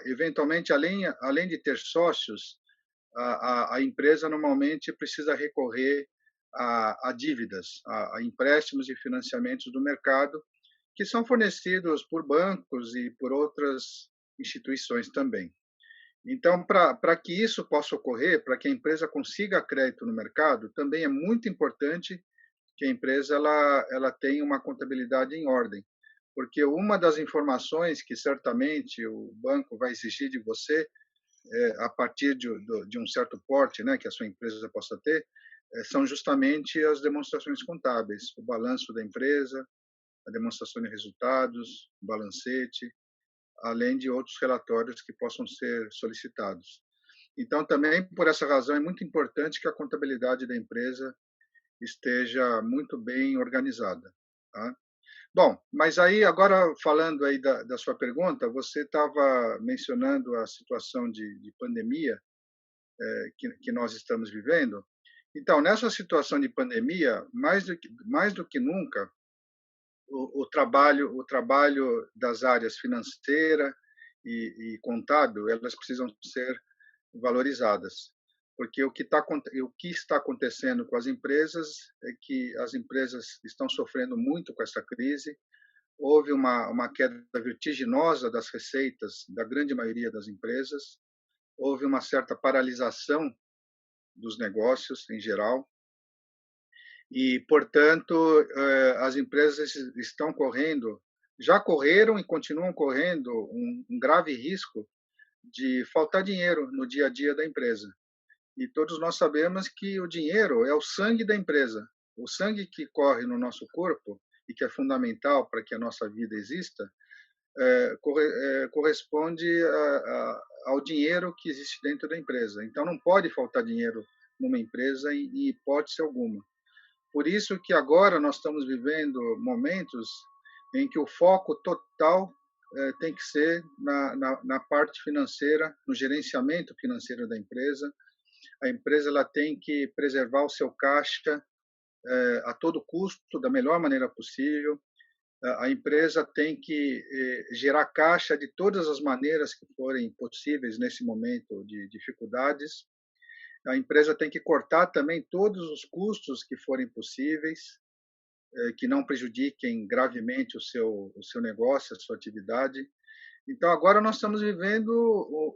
eventualmente, além de ter sócios, a empresa normalmente precisa recorrer a dívidas, a empréstimos e financiamentos do mercado, que são fornecidos por bancos e por outras instituições também. Então, para que isso possa ocorrer, para que a empresa consiga crédito no mercado, também é muito importante que a empresa ela tenha uma contabilidade em ordem, porque uma das informações que certamente o banco vai exigir de você, a partir de um certo porte, né, que a sua empresa possa ter, são justamente as demonstrações contábeis, o balanço da empresa, a demonstração de resultados, o balancete, além de outros relatórios que possam ser solicitados. Então, também por essa razão, é muito importante que a contabilidade da empresa esteja muito bem organizada. Tá? Bom, mas aí agora falando aí da sua pergunta, você estava mencionando a situação de pandemia que nós estamos vivendo. Então, nessa situação de pandemia, mais do que nunca, o trabalho das áreas financeira e contábil, elas precisam ser valorizadas, porque o que está acontecendo com as empresas é que as empresas estão sofrendo muito com essa crise. Houve uma queda vertiginosa das receitas da grande maioria das empresas, houve uma certa paralisação dos negócios em geral, e, portanto, as empresas já correram e continuam correndo um grave risco de faltar dinheiro no dia a dia da empresa. E todos nós sabemos que o dinheiro é o sangue da empresa. O sangue que corre no nosso corpo e que é fundamental para que a nossa vida exista, corresponde ao dinheiro que existe dentro da empresa. Então, não pode faltar dinheiro numa empresa em hipótese alguma. Por isso que agora nós estamos vivendo momentos em que o foco total tem que ser na parte financeira, no gerenciamento financeiro da empresa. A empresa ela tem que preservar o seu caixa a todo custo, da melhor maneira possível. A empresa tem que gerar caixa de todas as maneiras que forem possíveis nesse momento de dificuldades. A empresa tem que cortar também todos os custos que forem possíveis, que não prejudiquem gravemente o seu negócio, a sua atividade. Então, agora nós estamos vivendo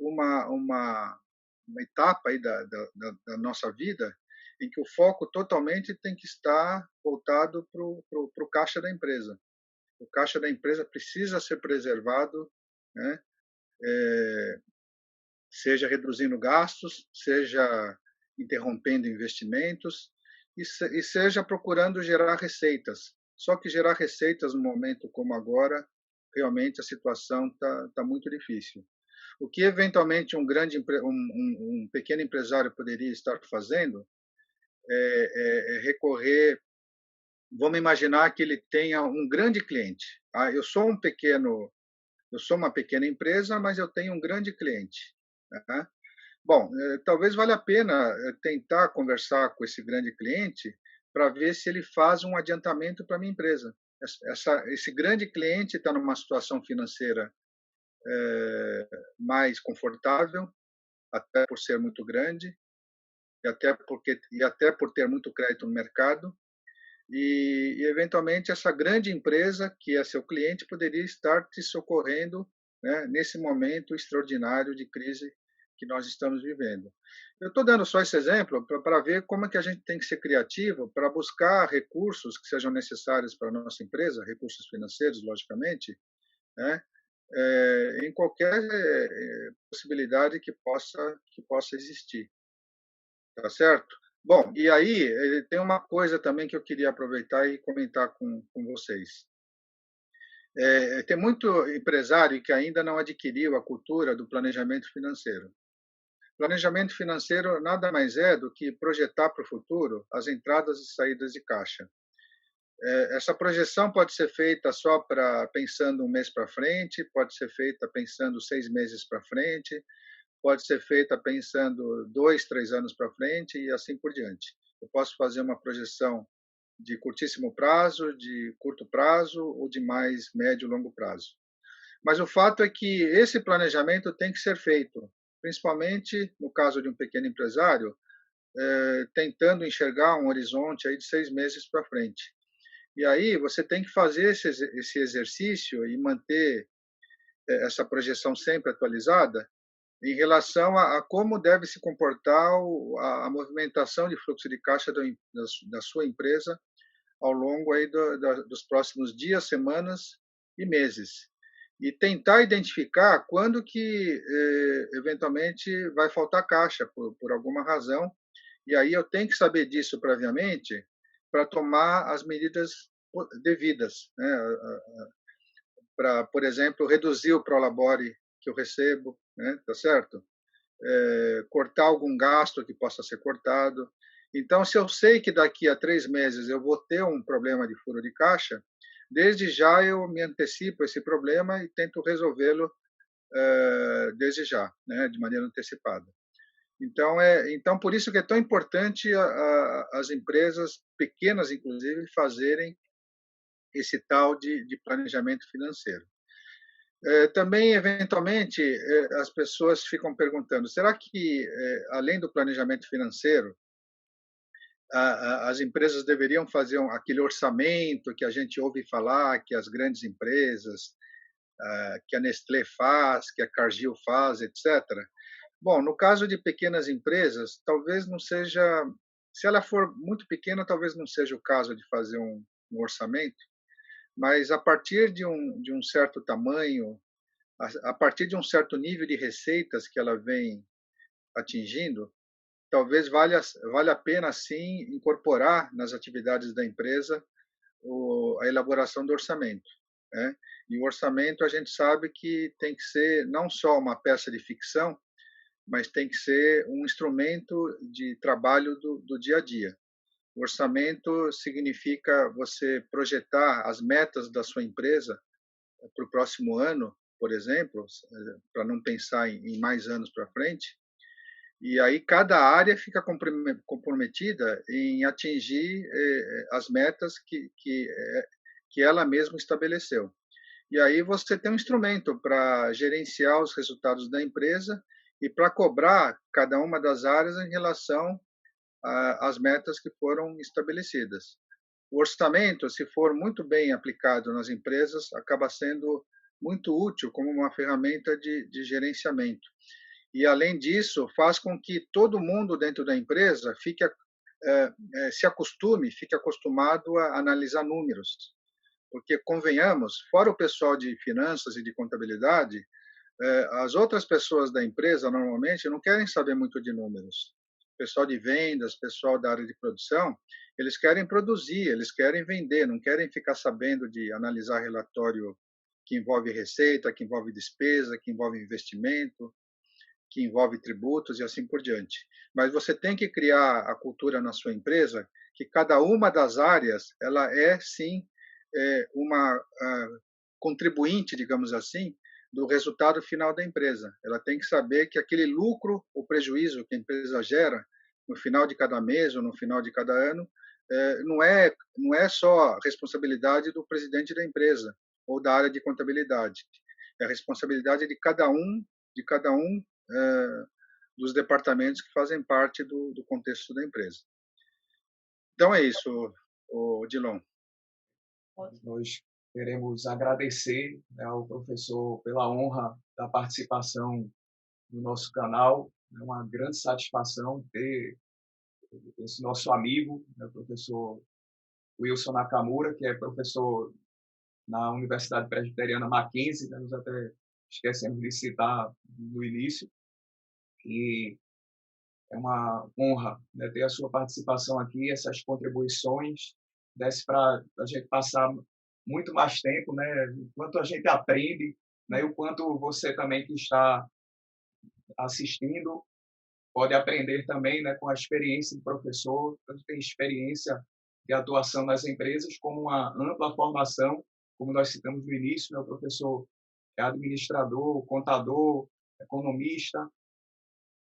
uma etapa aí da nossa vida em que o foco totalmente tem que estar voltado para o caixa da empresa. O caixa da empresa precisa ser preservado, né? Seja reduzindo gastos, seja interrompendo investimentos e seja procurando gerar receitas. Só que gerar receitas no momento como agora, realmente a situação está muito difícil. O que eventualmente um pequeno empresário poderia estar fazendo é recorrer. Vamos imaginar que ele tenha um grande cliente. Eu sou uma pequena empresa, mas eu tenho um grande cliente. Né? Bom, talvez valha a pena tentar conversar com esse grande cliente para ver se ele faz um adiantamento para a minha empresa. Esse grande cliente está numa situação financeira mais confortável, até por ser muito grande, e até por ter muito crédito no mercado, e eventualmente essa grande empresa que é seu cliente poderia estar te socorrendo, né, nesse momento extraordinário de crise que nós estamos vivendo. Eu estou dando só esse exemplo para ver como é que a gente tem que ser criativo para buscar recursos que sejam necessários para a nossa empresa, recursos financeiros, logicamente, né, em qualquer possibilidade que possa existir. Tá certo? Bom, e aí tem uma coisa também que eu queria aproveitar e comentar com vocês. Tem muito empresário que ainda não adquiriu a cultura do planejamento financeiro. Planejamento financeiro nada mais é do que projetar para o futuro as entradas e saídas de caixa. Essa projeção pode ser feita só pensando um mês para frente, pode ser feita pensando 6 meses para frente, pode ser feita pensando 2, 3 anos para frente e assim por diante. Eu posso fazer uma projeção de curtíssimo prazo, de curto prazo ou de mais médio e longo prazo. Mas o fato é que esse planejamento tem que ser feito, principalmente no caso de um pequeno empresário, tentando enxergar um horizonte aí de 6 meses para frente. E aí você tem que fazer esse exercício e manter essa projeção sempre atualizada em relação a como deve se comportar a movimentação de fluxo de caixa da sua empresa ao longo aí dos próximos dias, semanas e meses. E tentar identificar quando que, eventualmente, vai faltar caixa por alguma razão. E aí eu tenho que saber disso previamente para tomar as medidas devidas, né? Para, por exemplo, reduzir o prolabore que eu recebo, né? Tá certo? Cortar algum gasto que possa ser cortado. Então, se eu sei que daqui a 3 meses eu vou ter um problema de furo de caixa, desde já eu me antecipo esse problema e tento resolvê-lo desde já, né, de maneira antecipada. Então, por isso que é tão importante as empresas pequenas, inclusive, fazerem esse tal de planejamento financeiro. Também, eventualmente, as pessoas ficam perguntando, será que, além do planejamento financeiro, as empresas deveriam fazer aquele orçamento que a gente ouve falar, que as grandes empresas, que a Nestlé faz, que a Cargill faz, etc. Bom, no caso de pequenas empresas, talvez não seja, se ela for muito pequena, talvez não seja o caso de fazer um orçamento, mas a partir de um certo tamanho, a partir de um certo nível de receitas que ela vem atingindo, talvez valha a pena, sim, incorporar nas atividades da empresa a elaboração do orçamento, né? E o orçamento, a gente sabe que tem que ser não só uma peça de ficção, mas tem que ser um instrumento de trabalho do dia a dia. O orçamento significa você projetar as metas da sua empresa para o próximo ano, por exemplo, para não pensar em mais anos para frente, E aí cada área fica comprometida em atingir as metas que ela mesma estabeleceu. E aí você tem um instrumento para gerenciar os resultados da empresa e para cobrar cada uma das áreas em relação às metas que foram estabelecidas. O orçamento, se for muito bem aplicado nas empresas, acaba sendo muito útil como uma ferramenta de gerenciamento. E, além disso, faz com que todo mundo dentro da empresa se acostume, fique acostumado a analisar números. Porque, convenhamos, fora o pessoal de finanças e de contabilidade, as outras pessoas da empresa, normalmente, não querem saber muito de números. Pessoal de vendas, pessoal da área de produção, eles querem produzir, eles querem vender, não querem ficar sabendo de analisar relatório que envolve receita, que envolve despesa, que envolve investimento, que envolve tributos e assim por diante. Mas você tem que criar a cultura na sua empresa que cada uma das áreas ela é sim uma contribuinte, digamos assim, do resultado final da empresa. Ela tem que saber que aquele lucro ou prejuízo que a empresa gera no final de cada mês ou no final de cada ano não é só responsabilidade do presidente da empresa ou da área de contabilidade. É a responsabilidade de cada um dos departamentos que fazem parte do contexto da empresa. Então é isso, Dilon. Nós queremos agradecer, né, ao professor pela honra da participação no nosso canal. É uma grande satisfação ter esse nosso amigo, né, o professor Wilson Nakamura, que é professor na Universidade Presbiteriana Mackenzie, né, nós até esquecemos de citar no início, e é uma honra, né, ter a sua participação aqui, essas contribuições, desse para a gente passar muito mais tempo, né, o quanto a gente aprende, né, e o quanto você também que está assistindo pode aprender também, né, com a experiência do professor, tanto tem experiência de atuação nas empresas, como uma ampla formação, como nós citamos no início, né, o professor é administrador, contador, economista,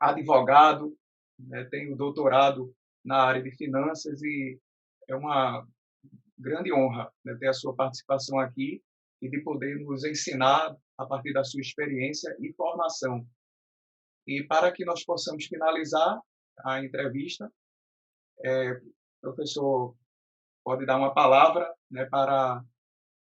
advogado, né, tem o doutorado na área de finanças e é uma grande honra, né, ter a sua participação aqui e de poder nos ensinar a partir da sua experiência e formação. E para que nós possamos finalizar a entrevista, o professor pode dar uma palavra, né, para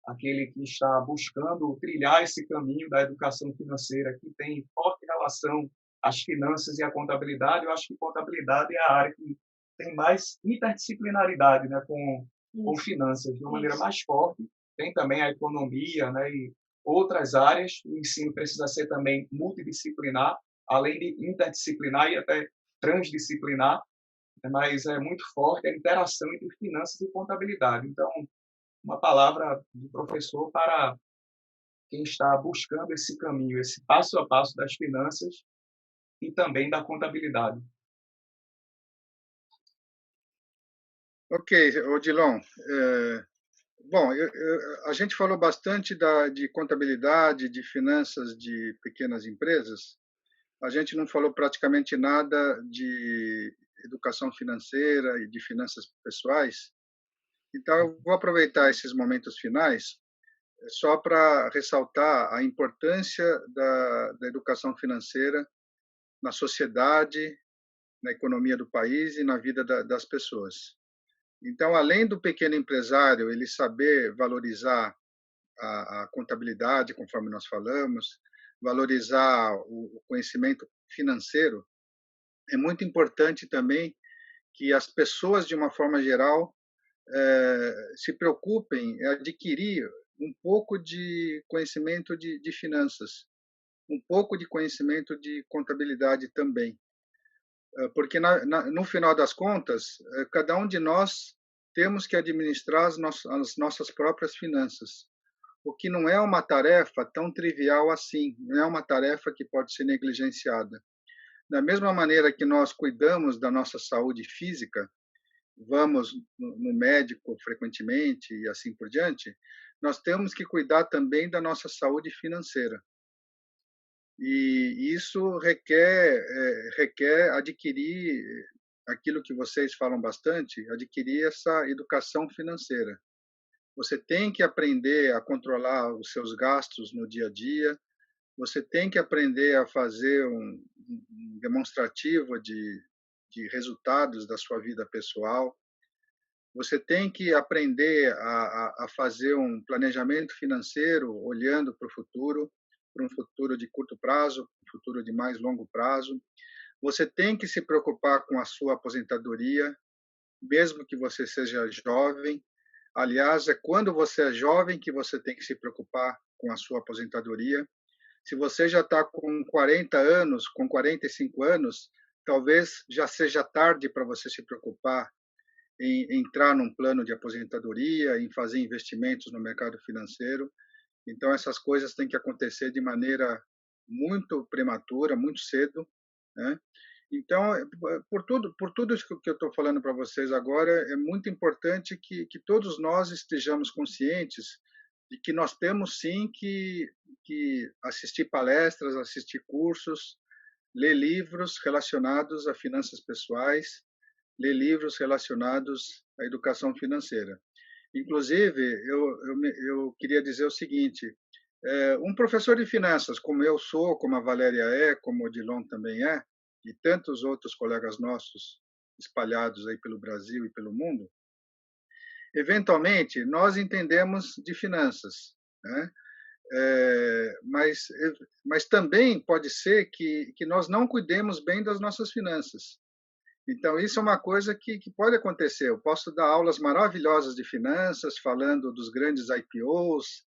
aquele que está buscando trilhar esse caminho da educação financeira, que tem forte relação às finanças e à contabilidade. Eu acho que contabilidade é a área que tem mais interdisciplinaridade, né, com finanças, de uma maneira mais forte. Tem também a economia, né, e outras áreas. O ensino precisa ser também multidisciplinar, além de interdisciplinar e até transdisciplinar, mas é muito forte a interação entre finanças e contabilidade. Então, uma palavra do professor para quem está buscando esse caminho, esse passo a passo das finanças e também da contabilidade. Ok, Odilon. Bom, a gente falou bastante de contabilidade, de finanças de pequenas empresas. A gente não falou praticamente nada de educação financeira e de finanças pessoais. Então, eu vou aproveitar esses momentos finais só para ressaltar a importância da educação financeira na sociedade, na economia do país e na vida das pessoas. Então, além do pequeno empresário ele saber valorizar a contabilidade, conforme nós falamos, valorizar o conhecimento financeiro, é muito importante também que as pessoas, de uma forma geral, se preocupem em adquirir um pouco de conhecimento de finanças, um pouco de conhecimento de contabilidade também. Porque, no final das contas, cada um de nós temos que administrar as nossas próprias finanças, o que não é uma tarefa tão trivial assim, não é uma tarefa que pode ser negligenciada. Da mesma maneira que nós cuidamos da nossa saúde física, vamos no médico frequentemente e assim por diante, nós temos que cuidar também da nossa saúde financeira. E isso requer adquirir aquilo que vocês falam bastante, adquirir essa educação financeira. Você tem que aprender a controlar os seus gastos no dia a dia, você tem que aprender a fazer um demonstrativo de resultados da sua vida pessoal, você tem que aprender a fazer um planejamento financeiro olhando para um futuro de curto prazo, um futuro de mais longo prazo. Você tem que se preocupar com a sua aposentadoria, mesmo que você seja jovem. Aliás, é quando você é jovem que você tem que se preocupar com a sua aposentadoria. Se você já está com 40 anos, com 45 anos, talvez já seja tarde para você se preocupar em entrar num plano de aposentadoria, em fazer investimentos no mercado financeiro. Então, essas coisas têm que acontecer de maneira muito prematura, muito cedo, né? Então, por tudo isso que eu estou falando para vocês agora, é muito importante que todos nós estejamos conscientes de que nós temos sim que assistir palestras, assistir cursos, ler livros relacionados a finanças pessoais, ler livros relacionados à educação financeira. Inclusive, eu queria dizer o seguinte, um professor de finanças, como eu sou, como a Valéria é, como o Odilon também é, e tantos outros colegas nossos espalhados aí pelo Brasil e pelo mundo, eventualmente nós entendemos de finanças, né? Mas também pode ser que nós não cuidemos bem das nossas finanças. Então, isso é uma coisa que pode acontecer. Eu posso dar aulas maravilhosas de finanças, falando dos grandes IPOs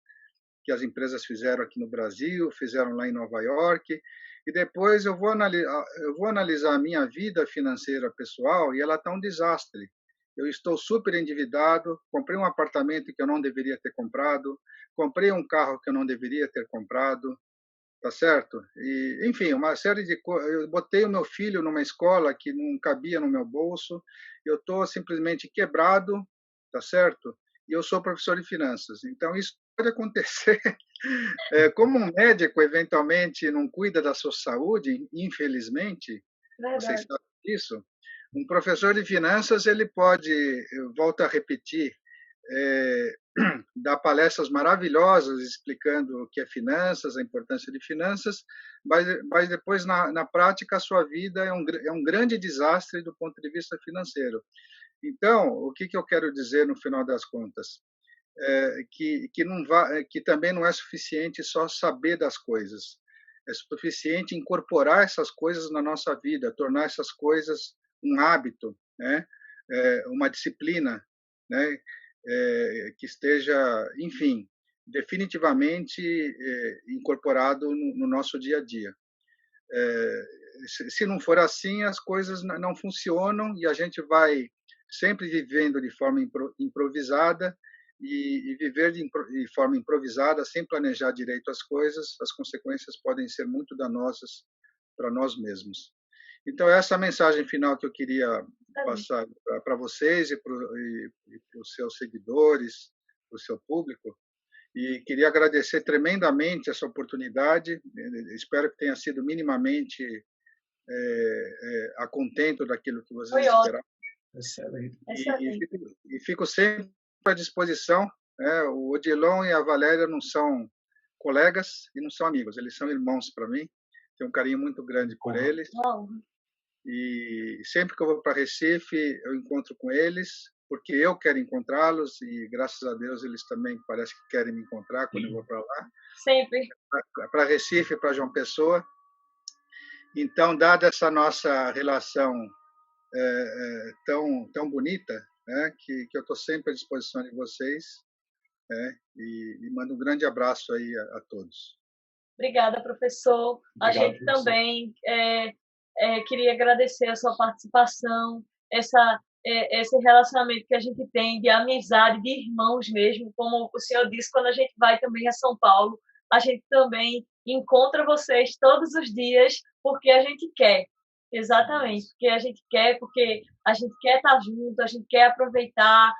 que as empresas fizeram aqui no Brasil, fizeram lá em Nova York, e depois eu vou analisar a minha vida financeira pessoal e ela está um desastre. Eu estou super endividado, comprei um apartamento que eu não deveria ter comprado, comprei um carro que eu não deveria ter comprado, tá certo? E, enfim, uma série de coisas. Eu botei o meu filho numa escola que não cabia no meu bolso, eu estou simplesmente quebrado, tá certo? E eu sou professor de finanças. Então, isso pode acontecer. Como um médico, eventualmente, não cuida da sua saúde, infelizmente, vocês Verdade. sabem disso, um professor de finanças, ele pode, eu volto a repetir, dar palestras maravilhosas explicando o que é finanças, a importância de finanças, mas depois, na prática, a sua vida é um grande desastre do ponto de vista financeiro. Então, o que eu quero dizer no final das contas? Que também não é suficiente só saber das coisas. É suficiente incorporar essas coisas na nossa vida, tornar essas coisas um hábito, né? Uma disciplina, né? Que esteja, enfim, definitivamente incorporado no nosso dia a dia. Se não for assim, as coisas não funcionam e a gente vai sempre vivendo de forma improvisada e viver de forma improvisada, sem planejar direito as coisas, as consequências podem ser muito danosas para nós mesmos. Então, essa é a mensagem final que eu queria passar para vocês e para os seus seguidores, para o seu público. E queria agradecer tremendamente essa oportunidade. Espero que tenha sido minimamente a contento daquilo que vocês esperavam. Excelente. E fico sempre à disposição. O Odilon e a Valéria não são colegas e não são amigos, eles são irmãos para mim. Tenho um carinho muito grande por eles. E sempre que eu vou para Recife, eu encontro com eles, porque eu quero encontrá-los e, graças a Deus, eles também parece que querem me encontrar quando eu vou para lá. Sempre. Para Recife, para João Pessoa. Então, dada essa nossa relação tão bonita, né, que eu estou sempre à disposição de vocês, e mando um grande abraço aí a todos. Obrigada, professor. A gente também queria agradecer a sua participação, esse relacionamento que a gente tem de amizade, de irmãos mesmo, como o senhor disse, quando a gente vai também a São Paulo, a gente também encontra vocês todos os dias porque a gente quer. Exatamente, porque a gente quer estar junto, a gente quer aproveitar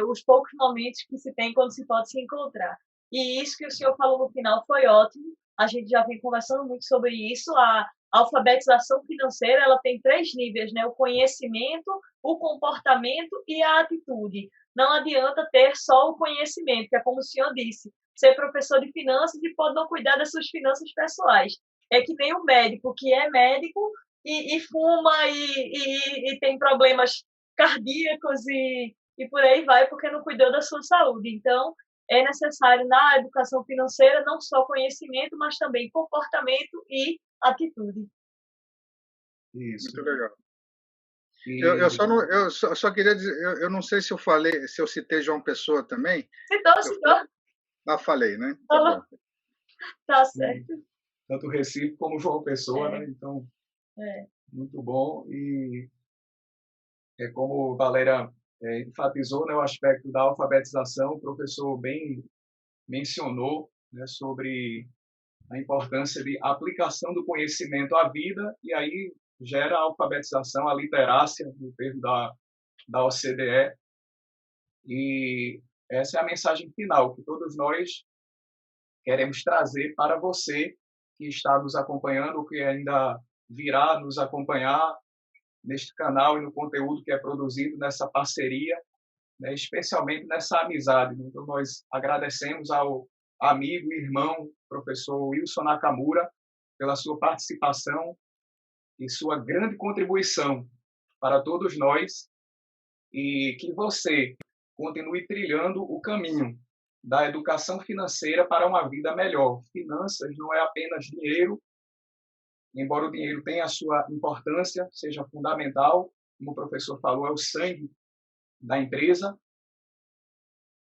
os poucos momentos que se tem quando se pode se encontrar. E isso que o senhor falou no final foi ótimo, a gente já vem conversando muito sobre isso. A alfabetização financeira, ela tem 3 níveis, né? O conhecimento, o comportamento e a atitude. Não adianta ter só o conhecimento, que é como o senhor disse, ser professor de finanças e pode não cuidar das suas finanças pessoais. É que nem o médico, que é médico e fuma e tem problemas cardíacos e por aí vai, porque não cuidou da sua saúde. Então, é necessário na educação financeira não só conhecimento, mas também comportamento e atitude. Isso. Muito legal. E Eu só queria dizer, eu não sei se eu falei, se eu citei João Pessoa também. Citou. Falei, né? Falou. Tá certo. tanto Recife como João Pessoa, né? Então, É. muito bom. E é como Valéria enfatizou, né, o aspecto da alfabetização, o professor bem mencionou, né, sobre a importância de aplicação do conhecimento à vida, e aí gera a alfabetização, a literácia, no termo da OCDE. E essa é a mensagem final que todos nós queremos trazer para você que está nos acompanhando, ou que ainda virá nos acompanhar neste canal e no conteúdo que é produzido nessa parceria, né, especialmente nessa amizade. Então, nós agradecemos ao amigo e irmão, professor Wilson Nakamura, pela sua participação e sua grande contribuição para todos nós, e que você continue trilhando o caminho da educação financeira para uma vida melhor. Finanças não é apenas dinheiro, embora o dinheiro tenha a sua importância, seja fundamental, como o professor falou, é o sangue da empresa,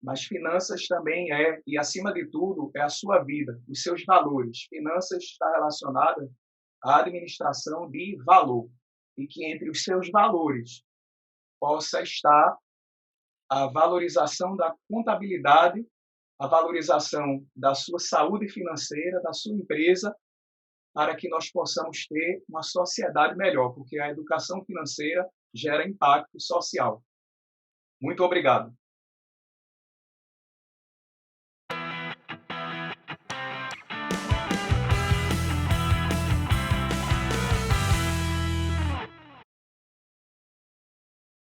mas finanças também e acima de tudo, é a sua vida, os seus valores. Finanças está relacionada à administração de valor, e que entre os seus valores possa estar a valorização da contabilidade, a valorização da sua saúde financeira, da sua empresa, para que nós possamos ter uma sociedade melhor, porque a educação financeira gera impacto social. Muito obrigado.